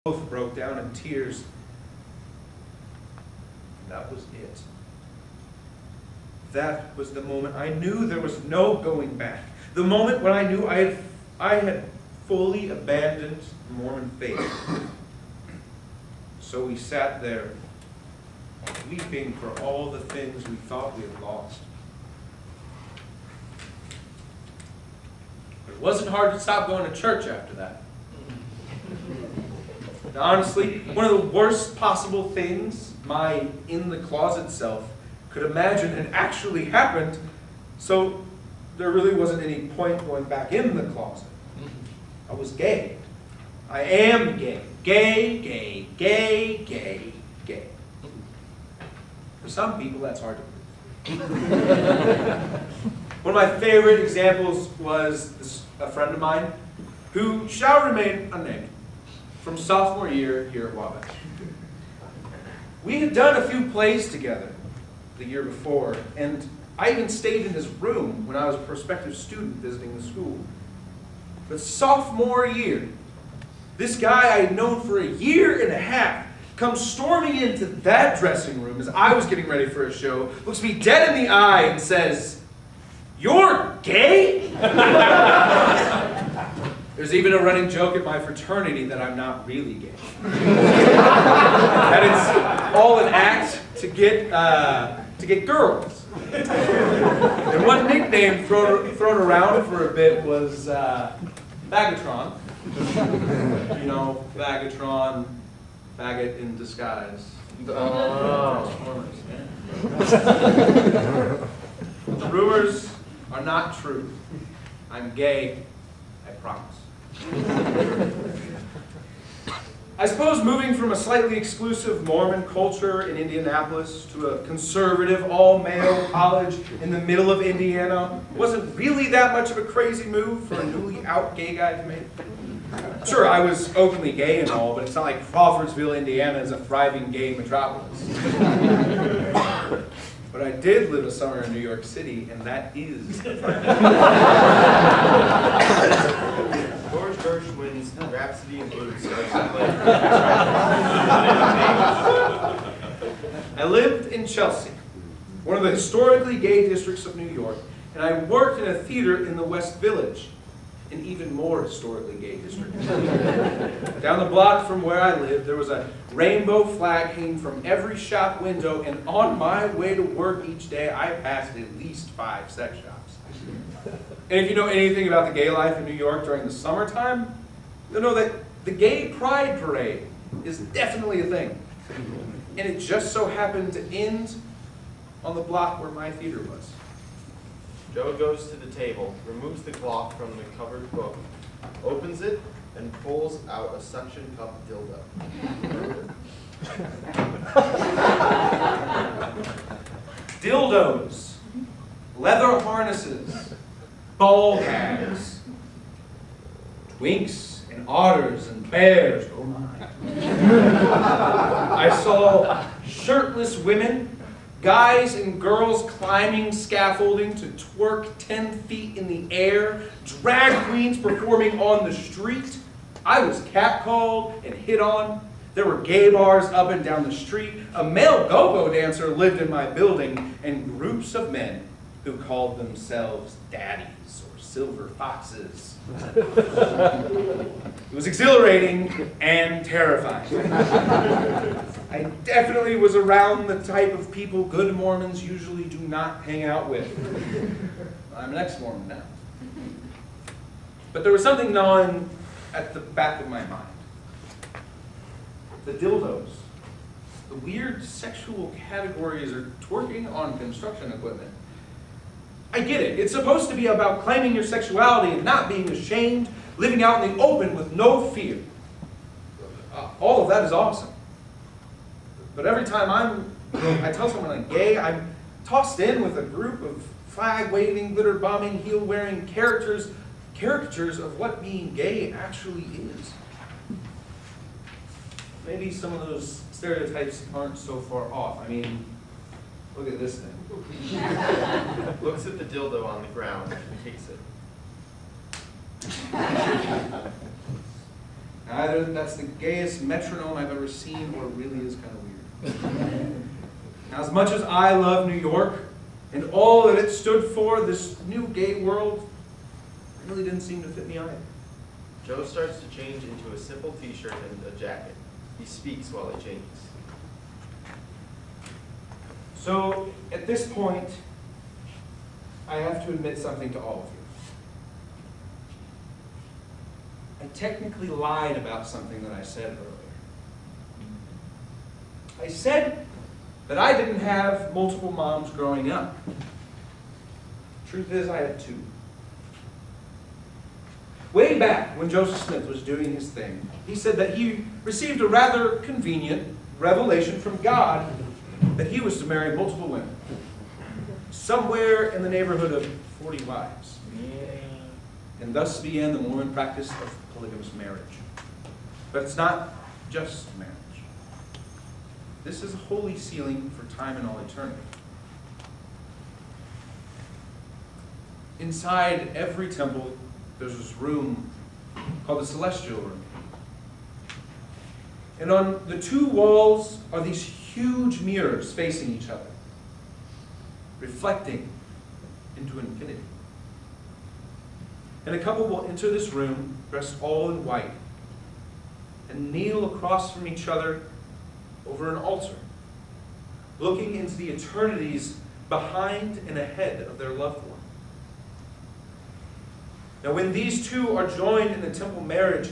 both broke down in tears. And that was it. That was the moment I knew there was no going back. The moment when I knew I had fully abandoned the Mormon faith. So we sat there, weeping for all the things we thought we had lost. It wasn't hard to stop going to church after that. And honestly, one of the worst possible things my in-the-closet self could imagine had actually happened, so there really wasn't any point going back in the closet. I was gay. I am gay. Gay, gay, gay, gay, gay. For some people, that's hard to believe. One of my favorite examples was a friend of mine who shall remain unnamed from sophomore year here at Wabash. We had done a few plays together the year before, and I even stayed in his room when I was a prospective student visiting the school. But sophomore year, this guy I had known for a year and a half comes storming into that dressing room as I was getting ready for a show, looks me dead in the eye and says, "You're gay?" There's even a running joke at my fraternity that I'm not really gay. That it's all an act to get girls. And one nickname thrown around for a bit was Fagatron. You know, Fagatron, faggot in disguise. Transformers. The rumors are not true. I'm gay, I promise. I suppose moving from a slightly exclusive Mormon culture in Indianapolis to a conservative, all-male college in the middle of Indiana wasn't really that much of a crazy move for a newly out gay guy to make. Sure, I was openly gay and all, but it's not like Crawfordsville, Indiana is a thriving gay metropolis. But I did live a summer in New York City, and that is a George Gershwin's Rhapsody in Blues. I lived in Chelsea, one of the historically gay districts of New York, and I worked in a theater in the West Village, an even more historically gay district. Down the block from where I lived, there was a rainbow flag hanging from every shop window, and on my way to work each day, I passed at least 5 sex shops. And if you know anything about the gay life in New York during the summertime, you'll know that the gay pride parade is definitely a thing. And it just so happened to end on the block where my theater was. Joe goes to the table, removes the cloth from the covered book, opens it, and pulls out a suction cup dildo. Dildos, leather harnesses, ball gags, twinks and otters and bears, oh my. I saw shirtless women, guys and girls climbing scaffolding to twerk 10 feet in the air, drag queens performing on the street. I was catcalled and hit on. There were gay bars up and down the street. A male go-go dancer lived in my building, and groups of men who called themselves daddies or silver foxes. It was exhilarating and terrifying. I definitely was around the type of people good Mormons usually do not hang out with. I'm an ex-Mormon now. But there was something gnawing at the back of my mind. The dildos. The weird sexual categories are twerking on construction equipment. I get it. It's supposed to be about claiming your sexuality and not being ashamed, living out in the open with no fear. All of that is awesome. But every time I tell someone I'm gay, I'm tossed in with a group of flag-waving, glitter-bombing, heel-wearing caricatures of what being gay actually is. Maybe some of those stereotypes aren't so far off. I mean, look at this thing. Looks at the dildo on the ground and takes it. Either that's the gayest metronome I've ever seen, or it really is kind of weird. Now, as much as I love New York and all that it stood for, this new gay world really didn't seem to fit me either. Joe starts to change into a simple t-shirt and a jacket. He speaks while he changes. So, at this point, I have to admit something to all of you. I technically lied about something that I said earlier. I said that I didn't have multiple moms growing up. Truth is, I had two. Way back when Joseph Smith was doing his thing, he said that he received a rather convenient revelation from God that he was to marry multiple women. Somewhere in the neighborhood of 40 wives. And thus began the Mormon practice of polygamous marriage. But it's not just marriage. This is a holy sealing for time and all eternity. Inside every temple, there's this room called the celestial room. And on the two walls are these huge mirrors facing each other, reflecting into infinity. And a couple will enter this room dressed all in white and kneel across from each other over an altar, looking into the eternities behind and ahead of their loved one. Now, when these two are joined in the temple marriage,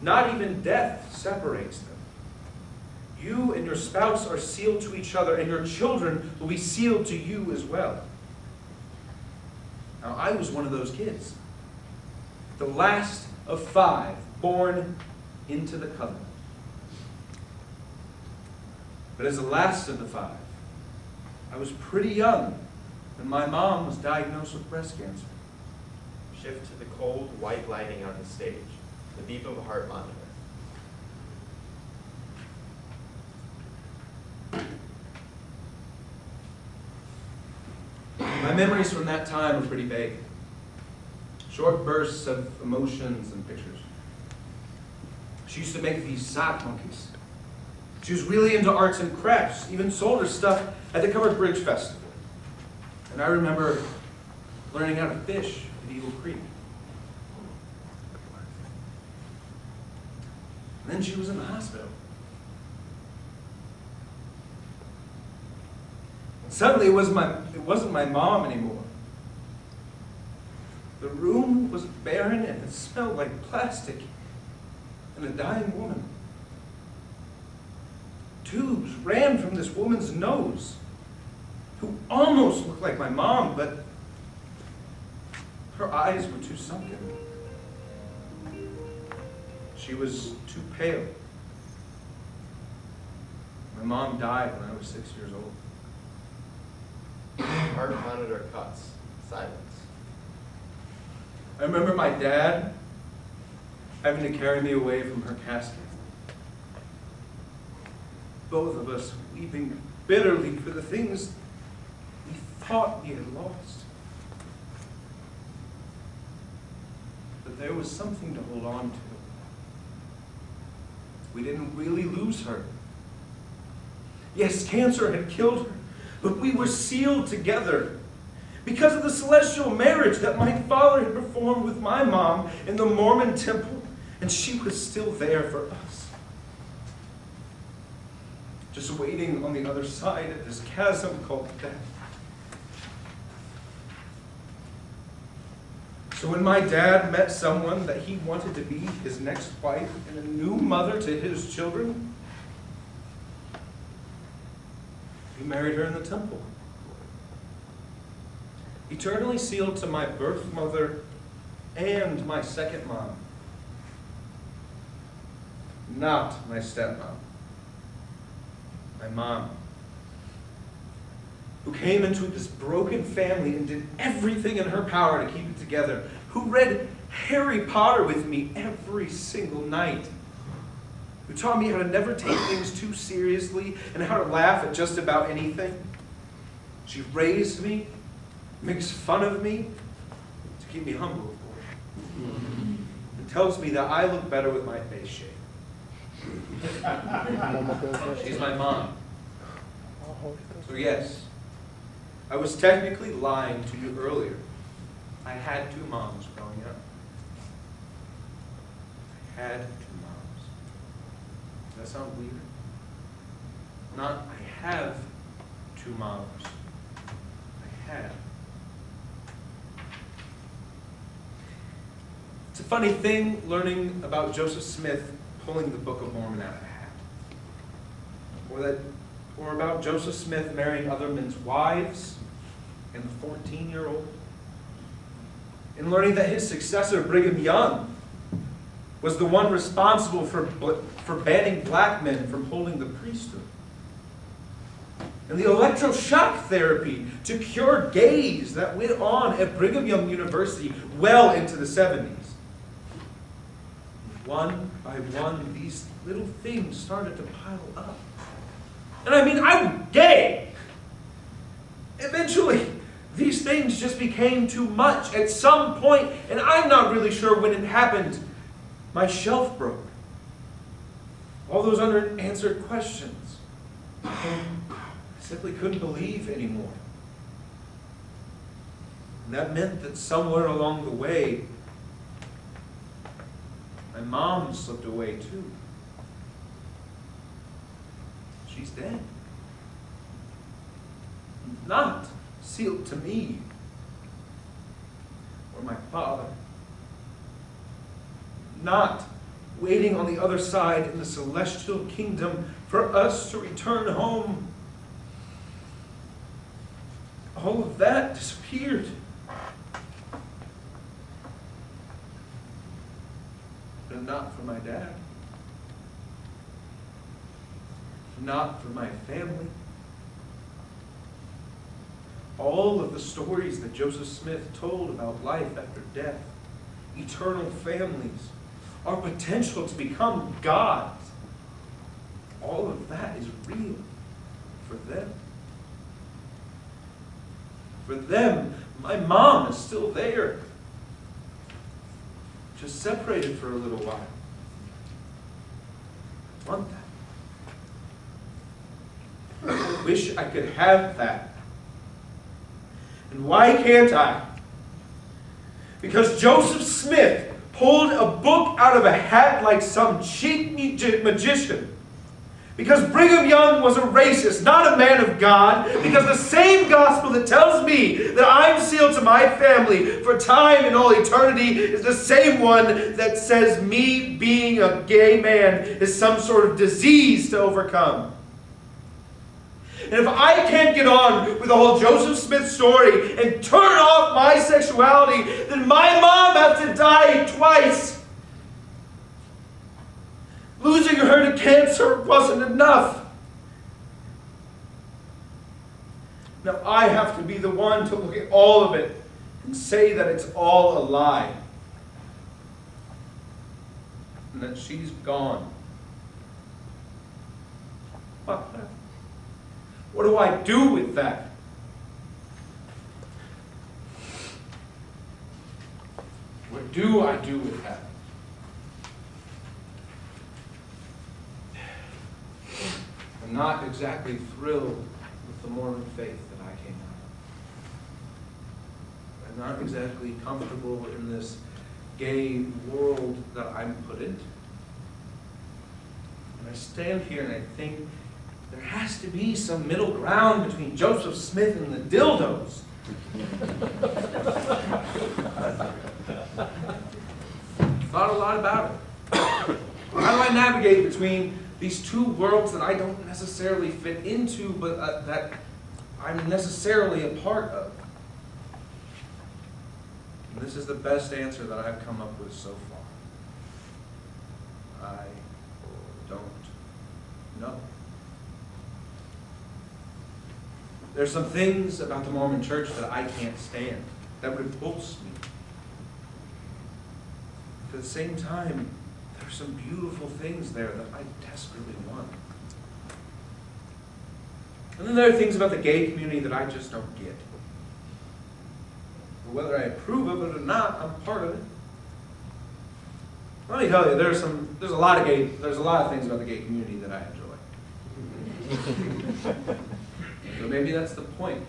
not even death separates them. You and your spouse are sealed to each other, and your children will be sealed to you as well. Now, I was one of those kids, the last of 5 born into the covenant. But as the last of the 5, I was pretty young when my mom was diagnosed with breast cancer. Shift to the cold, white lighting on the stage, the beep of a heart monitor. My memories from that time are pretty vague. Short bursts of emotions and pictures. She used to make these sock monkeys. She was really into arts and crafts, even sold her stuff at the Covered Bridge Festival. And I remember learning how to fish at Eagle Creek. And then she was in the hospital. And suddenly it wasn't my mom anymore. The room was barren and it smelled like plastic and a dying woman. Tubes ran from this woman's nose, who almost looked like my mom, but her eyes were too sunken. She was too pale. My mom died when I was 6 years old. Heart monitor cuts. Silence. I remember my dad having to carry me away from her casket. Both of us weeping bitterly for the things we thought we had lost. But there was something to hold on to. We didn't really lose her. Yes, cancer had killed her, but we were sealed together because of the celestial marriage that my father had performed with my mom in the Mormon temple, and she was still there for us. Just waiting on the other side of this chasm called death. So when my dad met someone that he wanted to be his next wife and a new mother to his children, he married her in the temple. Eternally sealed to my birth mother and my second mom. Not my stepmom. My mom, who came into this broken family and did everything in her power to keep it together, who read Harry Potter with me every single night, who taught me how to never take things too seriously and how to laugh at just about anything. She raised me, makes fun of me, to keep me humble, of course. And tells me that I look better with my face shaved. She's my mom. So yes, I was technically lying to you earlier. I had two moms growing up. I had two moms. Does that sound weird? Not I have two moms. I had. It's a funny thing learning about Joseph Smith pulling the Book of Mormon out of a hat. Or about Joseph Smith marrying other men's wives and the 14-year-old. And learning that his successor, Brigham Young, was the one responsible for banning black men from holding the priesthood. And the electroshock therapy to cure gays that went on at Brigham Young University well into the 70s. One by one, these little things started to pile up. And I mean, I'm gay. Eventually, these things just became too much at some point, and I'm not really sure when it happened. My shelf broke. All those unanswered questions. I simply couldn't believe anymore. And that meant that somewhere along the way, my mom slipped away too. She's dead. Not sealed to me or my father. Not waiting on the other side in the celestial kingdom for us to return home. All of that disappeared. But not for my dad. Not for my family. All of the stories that Joseph Smith told about life after death, eternal families, our potential to become gods, all of that is real for them. For them, my mom is still there, just separated for a little while. I want that. I wish I could have that. And why can't I? Because Joseph Smith pulled a book out of a hat like some cheap magician. Because Brigham Young was a racist, not a man of God. Because the same gospel that tells me that I'm sealed to my family for time and all eternity is the same one that says me being a gay man is some sort of disease to overcome. And if I can't get on with the whole Joseph Smith story and turn off my sexuality, then my mom has to die twice. Losing her to cancer wasn't enough. Now I have to be the one to look at all of it and say that it's all a lie. And that she's gone. What do I do with that? What do I do with that? I'm not exactly thrilled with the Mormon faith that I came out of. I'm not exactly comfortable in this gay world that I'm put into. And I stand here and I think there has to be some middle ground between Joseph Smith and the dildos. Thought a lot about it. How do I navigate between these two worlds that I don't necessarily fit into, but that I'm necessarily a part of? And this is the best answer that I've come up with so far. I don't know. There's some things about the Mormon Church that I can't stand, that repulse me. At the same time, there's some beautiful things there that I desperately want. And then there are things about the gay community that I just don't get. But whether I approve of it or not, I'm part of it. Let me tell you, there's a lot of things about the gay community that I enjoy. So maybe that's the point.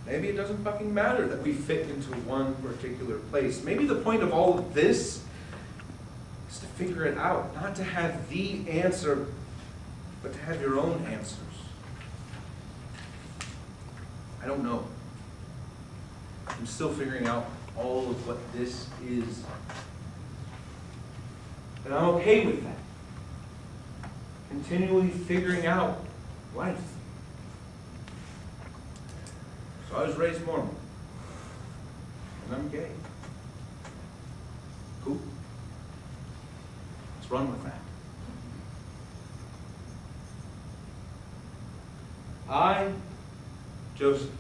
Maybe it doesn't fucking matter that we fit into one particular place. Maybe the point of all of this is to figure it out, not to have the answer, but to have your own answers. I don't know. I'm still figuring out all of what this is. And I'm okay with that. Continually figuring out life. So I was raised Mormon. And I'm gay. Cool. Let's run with that. I, Joseph,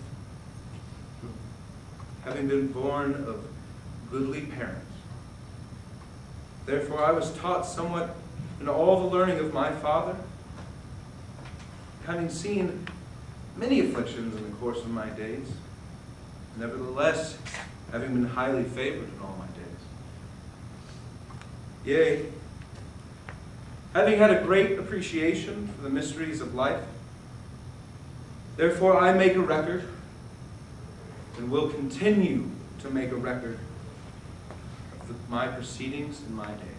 having been born of goodly parents, therefore I was taught somewhat in all the learning of my father, having seen many afflictions in the course of my days, nevertheless, having been highly favored in all my days. Yea, having had a great appreciation for the mysteries of life, therefore I make a record, and will continue to make a record of my proceedings in my days.